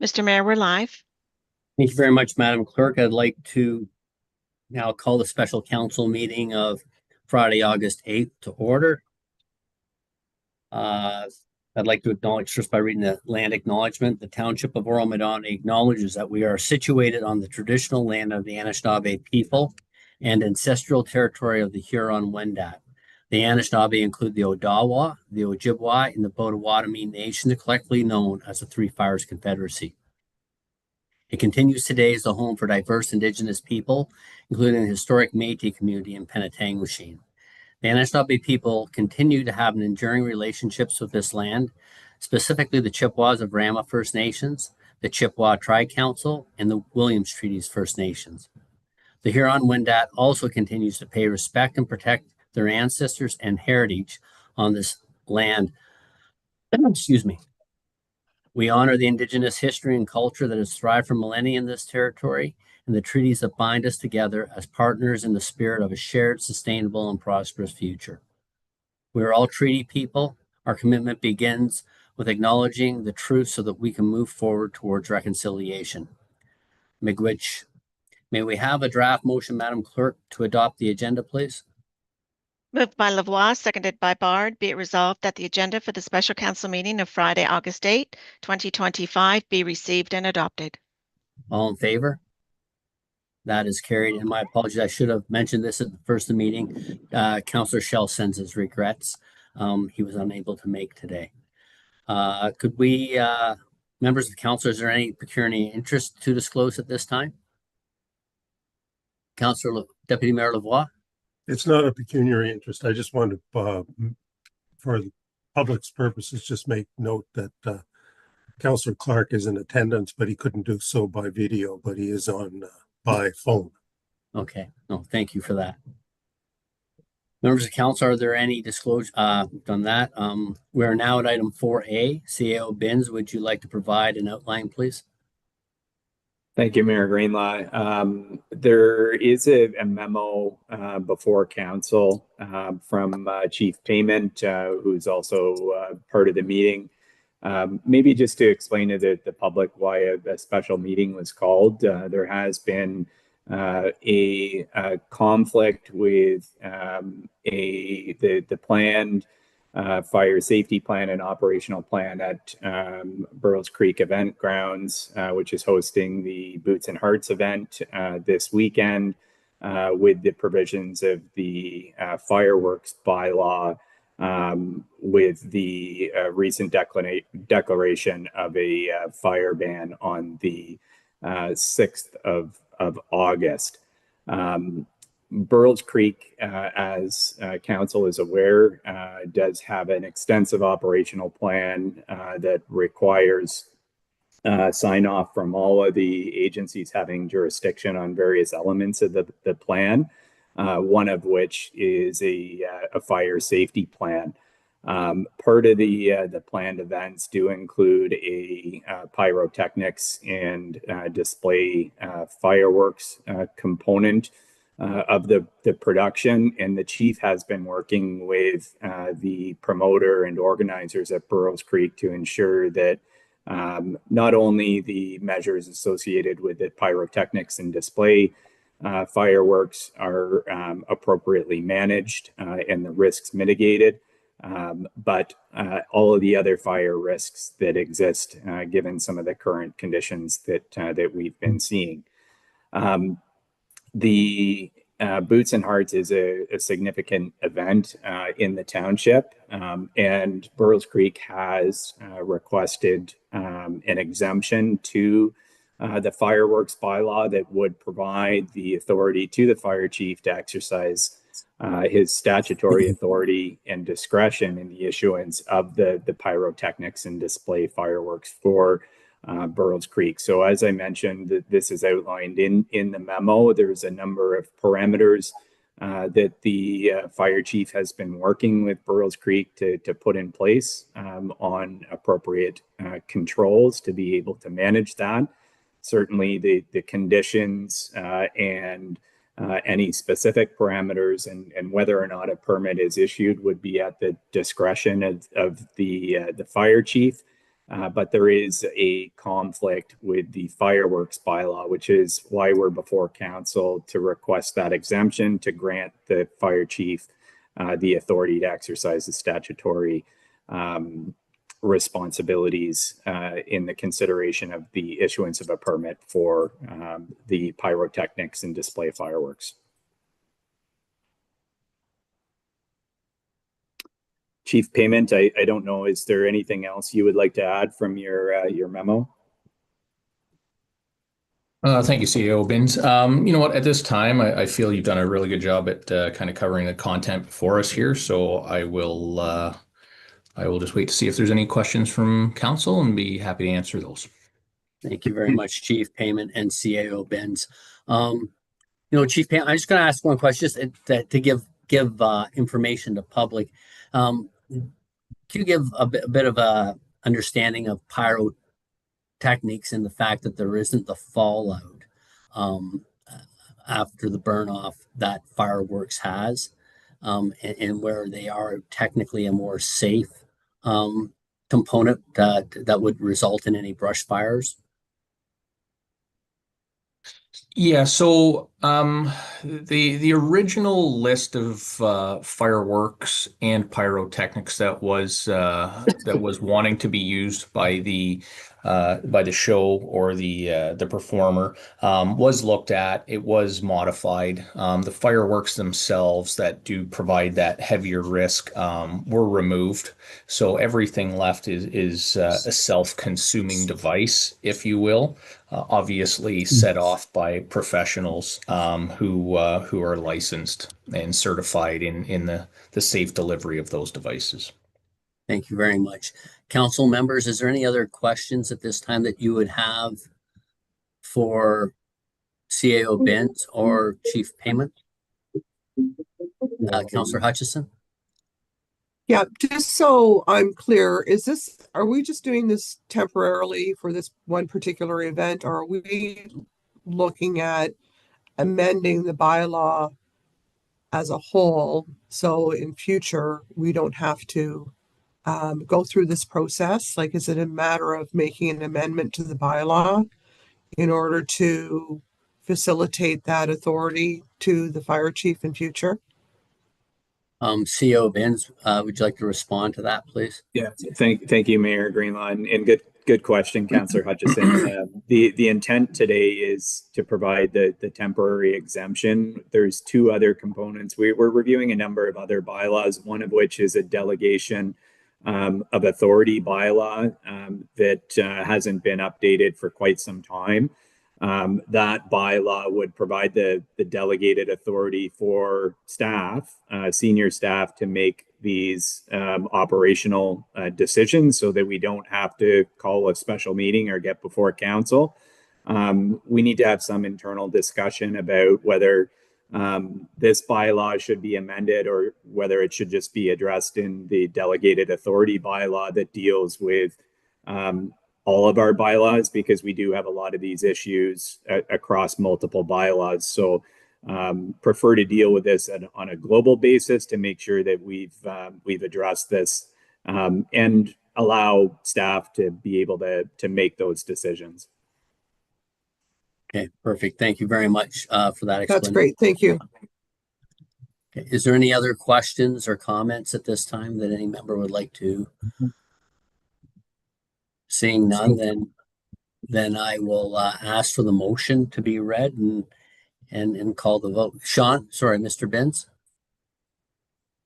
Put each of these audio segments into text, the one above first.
Mr. Mayor, we're live. Thank you very much, Madam Clerk. I'd like to now call the special council meeting of Friday, August 8th to order. Uh, I'd like to acknowledge first by reading the land acknowledgement. The Township of Oro-Medonte acknowledges that we are situated on the traditional land of the Anishinaabe people and ancestral territory of the Huron-Wendat. The Anishinaabe include the Odawa, the Ojibwa, and the Potawatomi nations, collectively known as the Three Fires Confederacy. It continues today as the home for diverse Indigenous people, including the historic Métis community in Penetangwisheen. The Anishinaabe people continue to have an enduring relationships with this land, specifically the Chippewas of Rama First Nations, the Chippewa Tri-Council, and the Williams Treaties First Nations. The Huron-Wendat also continues to pay respect and protect their ancestors and heritage on this land. Excuse me. We honor the Indigenous history and culture that has thrived for millennia in this territory and the treaties that bind us together as partners in the spirit of a shared, sustainable, and prosperous future. We are all treaty people. Our commitment begins with acknowledging the truth so that we can move forward towards reconciliation. Miigwech, may we have a draft motion, Madam Clerk, to adopt the agenda, please? Moved by Lavoie, seconded by Bard. Be it resolved that the agenda for the special council meeting of Friday, August 8, 2025 be received and adopted. All in favor? That is carried. And my apologies, I should have mentioned this at the first of the meeting. Councillor Shell sends his regrets. He was unable to make today. Could we, members of the council, is there any pecuniary interest to disclose at this time? Councillor Deputy Mayor Lavoie? It's not a pecuniary interest. I just wanted to, for the public's purposes, just make note that Councillor Clark is in attendance, but he couldn't do so by video, but he is on by phone. Okay. No, thank you for that. Members of council, are there any disclosure on that? We are now at item 4A, CAO bins. Would you like to provide an outline, please? Thank you, Mayor Greenlaw. There is a memo before council from Chief Payment, who's also part of the meeting. Maybe just to explain to the public why a special meeting was called. There has been a conflict with the planned fire safety plan and operational plan at Burroughs Creek Event Grounds, which is hosting the Boots and Hearts event this weekend with the provisions of the fireworks bylaw with the recent declaration of a fire ban on the 6th of August. Burroughs Creek, as council is aware, does have an extensive operational plan that requires sign off from all of the agencies having jurisdiction on various elements of the plan, one of which is a fire safety plan. Part of the planned events do include a pyrotechnics and display fireworks component of the production, and the chief has been working with the promoter and organizers at Burroughs Creek to ensure that not only the measures associated with the pyrotechnics and display fireworks are appropriately managed and the risks mitigated, but all of the other fire risks that exist given some of the current conditions that we've been seeing. The Boots and Hearts is a significant event in the township, and Burroughs Creek has requested an exemption to the fireworks bylaw that would provide the authority to the fire chief to exercise his statutory authority and discretion in the issuance of the pyrotechnics and display fireworks for Burroughs Creek. So as I mentioned, this is outlined in the memo. There's a number of parameters that the fire chief has been working with Burroughs Creek to put in place on appropriate controls to be able to manage that. Certainly the conditions and any specific parameters and whether or not a permit is issued would be at the discretion of the fire chief. but there is a conflict with the fireworks bylaw, which is why we're before council to request that exemption to grant the fire chief the authority to exercise the statutory responsibilities in the consideration of the issuance of a permit for the pyrotechnics and display fireworks. Chief Payment, I don't know, is there anything else you would like to add from your memo? Thank you, CEO Binns. You know what, at this time, I feel you've done a really good job at kind of covering the content before us here. So I will just wait to see if there's any questions from council and be happy to answer those. Thank you very much, Chief Payment and CAO Benz. Chief Payment, I'm just going to ask one question just to give information to public. Can you give a bit of a understanding of pyrotechnics and the fact that there isn't the fallout after the burn off that fireworks has, and where they are technically a more safe component that would result in any brush fires? Yeah, so the original list of fireworks and pyrotechnics that was wanting to be used by the show or the performer was looked at. It was modified. The fireworks themselves that do provide that heavier risk were removed. So everything left is a self-consuming device, if you will. Obviously set off by professionals who are licensed and certified in the safe delivery of those devices. Thank you very much. Council members, is there any other questions at this time that you would have for CAO Benz or Chief Payment? Councillor Hutchison? Yeah, just so I'm clear, are we just doing this temporarily for this one particular event, or are we looking at amending the bylaw as a whole so in future we don't have to go through this process? Like, is it a matter of making an amendment to the bylaw in order to facilitate that authority to the fire chief in future? CEO Benz, would you like to respond to that, please? Yeah, thank you, Mayor Greenlaw, and good question, Councillor Hutchison. The intent today is to provide the temporary exemption. There's two other components. We're reviewing a number of other bylaws, one of which is a delegation of authority bylaw that hasn't been updated for quite some time. That bylaw would provide the delegated authority for staff, senior staff, to make these operational decisions so that we don't have to call a special meeting or get before council. We need to have some internal discussion about whether this bylaw should be amended or whether it should just be addressed in the delegated authority bylaw that deals with all of our bylaws, because we do have a lot of these issues across multiple bylaws. So prefer to deal with this on a global basis to make sure that we've addressed this and allow staff to be able to make those decisions. Okay, perfect. Thank you very much for that explanation. That's great. Thank you. Okay. Is there any other questions or comments at this time that any member would like to? Seeing none, then I will ask for the motion to be read and call the vote. Mr. Benz.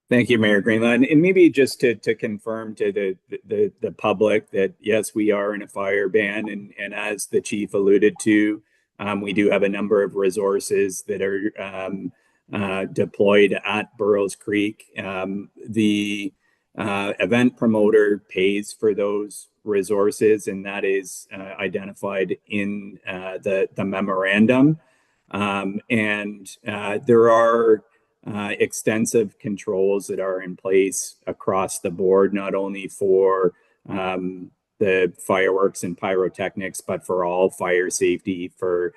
Thank you, Mayor Greenland. And maybe just to confirm to the public that yes, we are in a fire ban, and as the chief alluded to, we do have a number of resources that are deployed at Burrows Creek. The event promoter pays for those resources, and that is identified in the memorandum. And there are extensive controls that are in place across the board, not only for the fireworks and pyrotechnics, but for all fire safety, for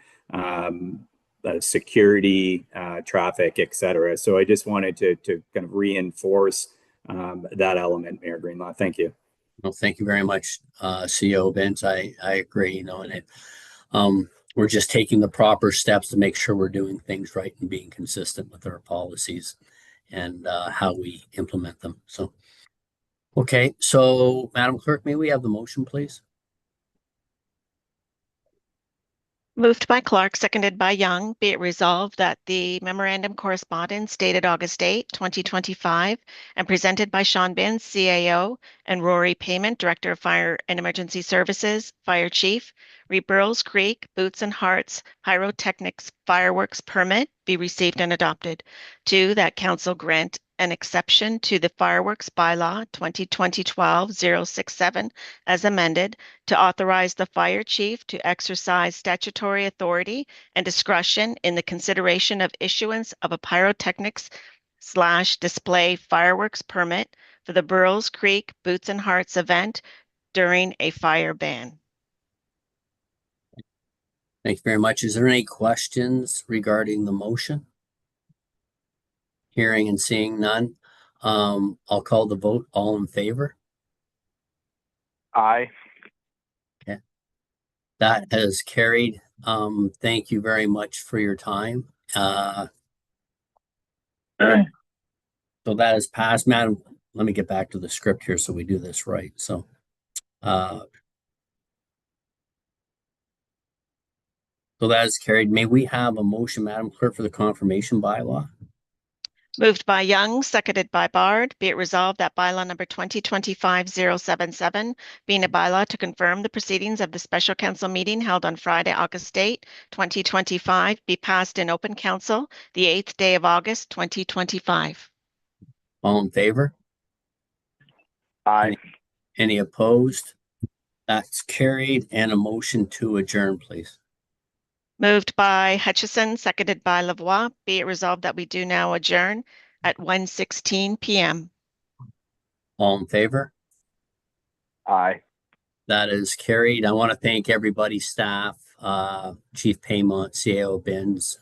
security, traffic, etc. So I just wanted to kind of reinforce that element, Mayor Greenlaw. Thank you. Well, thank you very much, CEO Vince. I agree, and we're just taking the proper steps to make sure we're doing things right and being consistent with our policies and how we implement them. So, okay. So, Madam Clerk, may we have the motion, please? Moved by Clark, seconded by Young. Be it resolved that the memorandum correspondence dated August 8, 2025, and presented by Sean Binns, CAO, and Rory Payment, Director of Fire and Emergency Services, Fire Chief, re Burles Creek Boots and Hearts Pyrotechnics Fireworks Permit be received and adopted. 2, that Council grant an exception to the Fireworks Bylaw 2020-12-067 as amended to authorize the fire chief to exercise statutory authority and discretion in the consideration of issuance of a pyrotechnics/display fireworks permit for the Burles Creek Boots and Hearts event during a fire ban. Thank you very much. Is there any questions regarding the motion? Hearing and seeing none. I'll call the vote. All in favor? Aye. Okay. That has carried. Thank you very much for your time. So that has passed, Madam. Let me get back to the script here so we do this right. So that is carried. May we have a motion, Madam Clerk, for the confirmation bylaw? Moved by Young, seconded by Bard. Be it resolved that bylaw number 2025-077, being a bylaw to confirm the proceedings of the special council meeting held on Friday, August 8, 2025, be passed in open council the 8th day of August, 2025. All in favor? Aye. Any opposed? That's carried. And a motion to adjourn, please. Moved by Hutchison, seconded by Lavoie. Be it resolved that we do now adjourn at 1:16 p.m. All in favor? Aye. That is carried. I want to thank everybody, staff, Chief Paymont, CAO Binns,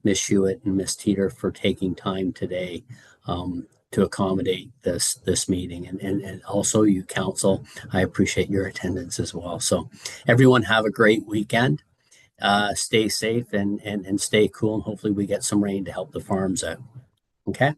Miss Hewitt, and Miss Teeter for taking time today to accommodate this meeting, and also you, council. I appreciate your attendance as well. So, everyone, have a great weekend. Stay safe and stay cool, and hopefully we get some rain to help the farms out. Okay.